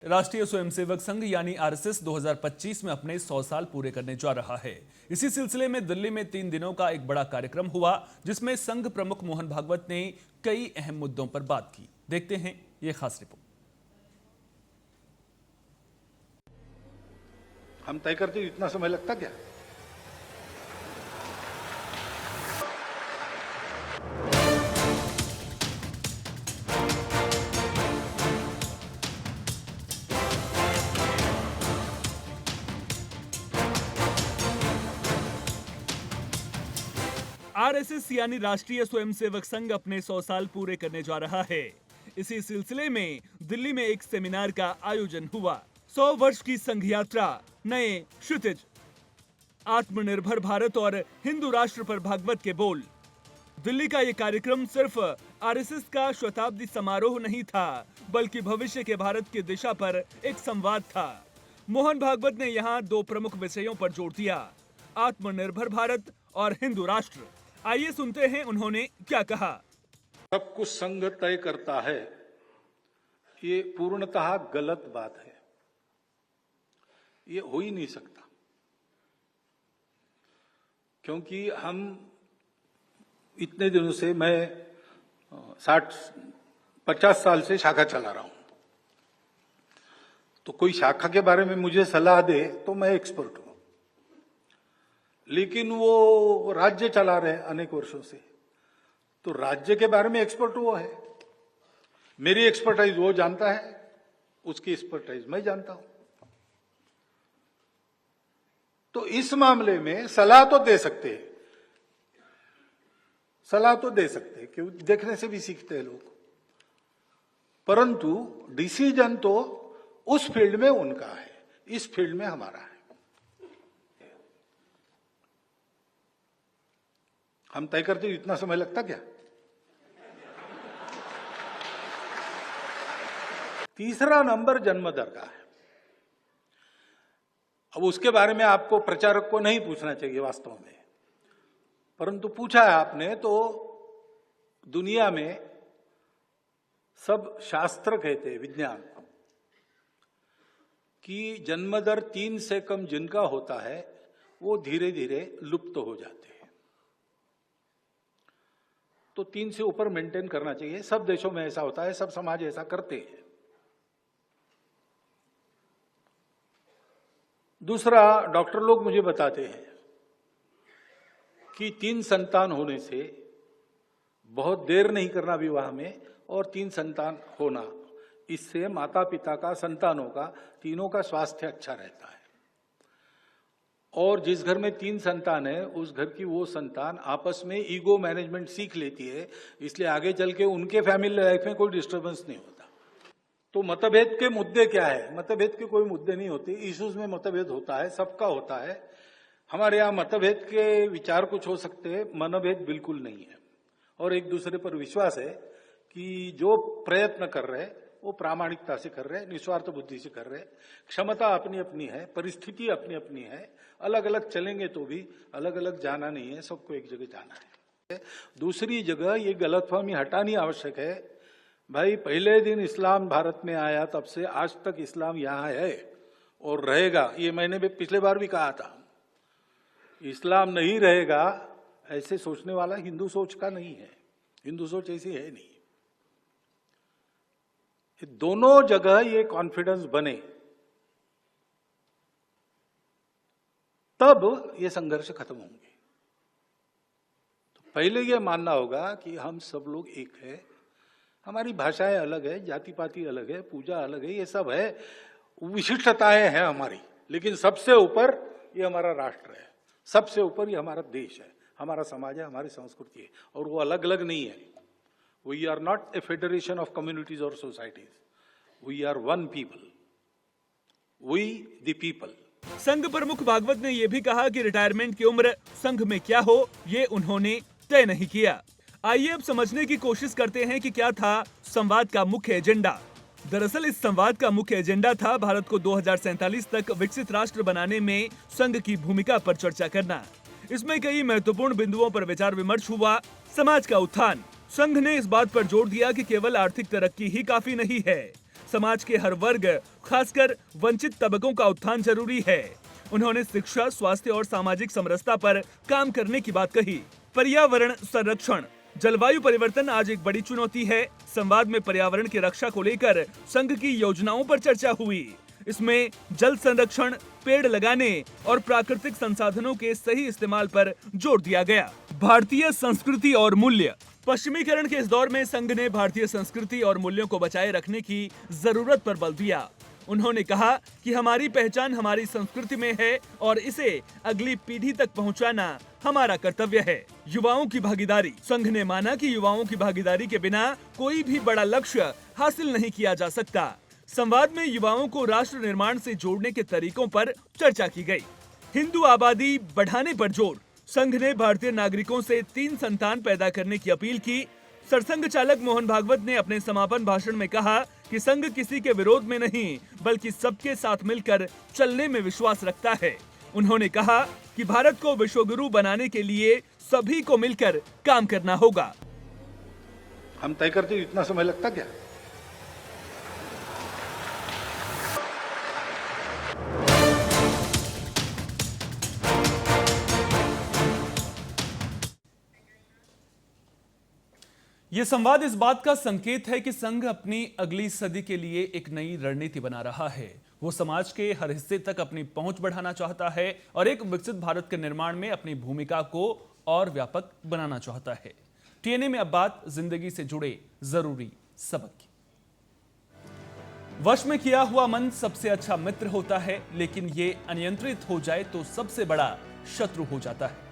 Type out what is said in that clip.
राष्ट्रीय स्वयंसेवक संघ यानी आरएसएस 2025 में अपने 100 साल पूरे करने जा रहा है। इसी सिलसिले में दिल्ली में 3 दिनों का एक बड़ा कार्यक्रम हुआ, जिसमें संघ प्रमुख मोहन भागवत ने कई अहम मुद्दों पर बात की। देखते हैं ये खास रिपोर्ट। हम तय करते इतना समय लगता क्या? आरएसएस यानी राष्ट्रीय स्वयंसेवक संघ अपने 100 साल पूरे करने जा रहा है। इसी सिलसिले में दिल्ली में एक सेमिनार का आयोजन हुआ। 100 वर्ष की संघ यात्रा, नए क्षितिज, आत्मनिर्भर भारत और हिंदू राष्ट्र पर भागवत के बोल। दिल्ली का ये कार्यक्रम सिर्फ आरएसएस का शताब्दी समारोह नहीं था, बल्कि भविष्य के भारत की दिशा पर एक संवाद था। मोहन भागवत ने यहाँ 2 प्रमुख विषयों पर जोर दिया, आत्मनिर्भर भारत और हिंदू राष्ट्र। आइए सुनते हैं उन्होंने क्या कहा। सब कुछ संघ तय करता है, ये पूर्णतः गलत बात है। ये हो ही नहीं सकता, क्योंकि हम इतने दिनों से, मैं 50 साल से शाखा चला रहा हूं, तो कोई शाखा के बारे में मुझे सलाह दे तो मैं एक्सपर्ट हूं, लेकिन वो राज्य चला रहे अनेक वर्षों से, तो राज्य के बारे में एक्सपर्ट वो है। मेरी एक्सपर्टाइज वो जानता है, उसकी एक्सपर्टाइज मैं जानता हूं। तो इस मामले में सलाह तो दे सकते हैं, क्यों देखने से भी सीखते हैं लोग, परंतु डिसीजन तो उस फील्ड में उनका है, इस फील्ड में हमारा है। हम तय करते इतना समय लगता क्या? तीसरा नंबर जन्म दर का है। अब उसके बारे में आपको प्रचारक को नहीं पूछना चाहिए वास्तव में, परंतु पूछा है आपने, तो दुनिया में सब शास्त्र कहते हैं, विज्ञान, कि जन्म दर 3 से कम जिनका होता है वो धीरे धीरे लुप्त हो जाते हैं। तो 3 से ऊपर मेंटेन करना चाहिए। सब देशों में ऐसा होता है, सब समाज ऐसा करते हैं। दूसरा, डॉक्टर लोग मुझे बताते हैं कि 3 संतान होने से बहुत देर नहीं करना विवाह में, और 3 संतान होना, इससे माता पिता का, संतानों का, तीनों का स्वास्थ्य अच्छा रहता है। और जिस घर में 3 संतान है, उस घर की वो संतान आपस में ईगो मैनेजमेंट सीख लेती है, इसलिए आगे चल के उनके फैमिली लाइफ में कोई डिस्टर्बेंस नहीं होता। तो मतभेद के मुद्दे क्या है? मतभेद के कोई मुद्दे नहीं होते, इश्यूज में मतभेद होता है, सबका होता है। हमारे यहाँ मतभेद के विचार कुछ हो सकते हैं, मनभेद बिल्कुल नहीं है। और एक दूसरे पर विश्वास है कि जो प्रयत्न कर रहे हैं वो प्रामाणिकता से कर रहे हैं, निस्वार्थ बुद्धि से कर रहे हैं। क्षमता अपनी अपनी है, परिस्थिति अपनी अपनी है, अलग अलग चलेंगे तो भी अलग अलग जाना नहीं है, सबको एक जगह जाना है। दूसरी जगह ये गलतफहमी हटानी आवश्यक है। भाई, पहले दिन इस्लाम भारत में आया, तब से आज तक इस्लाम यहाँ है और रहेगा। ये मैंने भी पिछले बार भी कहा था, इस्लाम नहीं रहेगा ऐसे सोचने वाला हिंदू सोच का नहीं है। हिंदू सोच ऐसी है नहीं। दोनों जगह ये कॉन्फिडेंस बने, तब ये संघर्ष खत्म होंगे। तो पहले ये मानना होगा कि हम सब लोग एक है, हमारी भाषाएं अलग है, जाति पाति अलग है, पूजा अलग है, ये सब है, विशिष्टताएं हैं हमारी, लेकिन सबसे ऊपर ये हमारा राष्ट्र है, सबसे ऊपर ये हमारा देश है, हमारा समाज है, हमारी संस्कृति है, और वो अलग अलग नहीं है। We are not a federation of communities और societies, we are one people, we the people. संघ प्रमुख भागवत ने यह भी कहा कि रिटायरमेंट की उम्र संघ में क्या हो, ये उन्होंने तय नहीं किया। आइए अब समझने की कोशिश करते हैं कि क्या था संवाद का मुख्य एजेंडा। दरअसल इस संवाद का मुख्य एजेंडा था भारत को 2047 तक विकसित राष्ट्र बनाने में संघ की भूमिका पर चर्चा करना। इसमें कई महत्वपूर्ण बिंदुओं पर विचार विमर्श हुआ। समाज का उत्थान। संघ ने इस बात पर जोर दिया कि केवल आर्थिक तरक्की ही काफी नहीं है, समाज के हर वर्ग, खासकर वंचित तबकों का उत्थान जरूरी है। उन्होंने शिक्षा, स्वास्थ्य और सामाजिक समरसता पर काम करने की बात कही। पर्यावरण संरक्षण, जलवायु परिवर्तन आज एक बड़ी चुनौती है। संवाद में पर्यावरण की रक्षा को लेकर संघ की योजनाओं पर चर्चा हुई। इसमें जल संरक्षण, पेड़ लगाने और प्राकृतिक संसाधनों के सही इस्तेमाल पर जोर दिया गया। भारतीय संस्कृति और मूल्य, पश्चिमीकरण के इस दौर में संघ ने भारतीय संस्कृति और मूल्यों को बचाए रखने की जरूरत पर बल दिया। उन्होंने कहा कि हमारी पहचान हमारी संस्कृति में है और इसे अगली पीढ़ी तक पहुंचाना हमारा कर्तव्य है। युवाओं की भागीदारी, संघ ने माना कि युवाओं की भागीदारी के बिना कोई भी बड़ा लक्ष्य हासिल नहीं किया जा सकता। संवाद में युवाओं को राष्ट्र निर्माण से जोड़ने के तरीकों पर चर्चा की गई। हिंदू आबादी बढ़ाने पर जोर, संघ ने भारतीय नागरिकों से 3 संतान पैदा करने की अपील की। सरसंघ चालक मोहन भागवत ने अपने समापन भाषण में कहा कि संघ किसी के विरोध में नहीं, बल्कि सबके साथ मिलकर चलने में विश्वास रखता है। उन्होंने कहा कि भारत को विश्वगुरु बनाने के लिए सभी को मिलकर काम करना होगा। हम तय करते इतना समय लगता क्या? ये संवाद इस बात का संकेत है कि संघ अपनी अगली सदी के लिए एक नई रणनीति बना रहा है। वो समाज के हर हिस्से तक अपनी पहुंच बढ़ाना चाहता है और एक विकसित भारत के निर्माण में अपनी भूमिका को और व्यापक बनाना चाहता है। टीएनए में अब बात जिंदगी से जुड़े जरूरी सबक की। वश में किया हुआ मन सबसे अच्छा मित्र होता है, लेकिन ये अनियंत्रित हो जाए तो सबसे बड़ा शत्रु हो जाता है।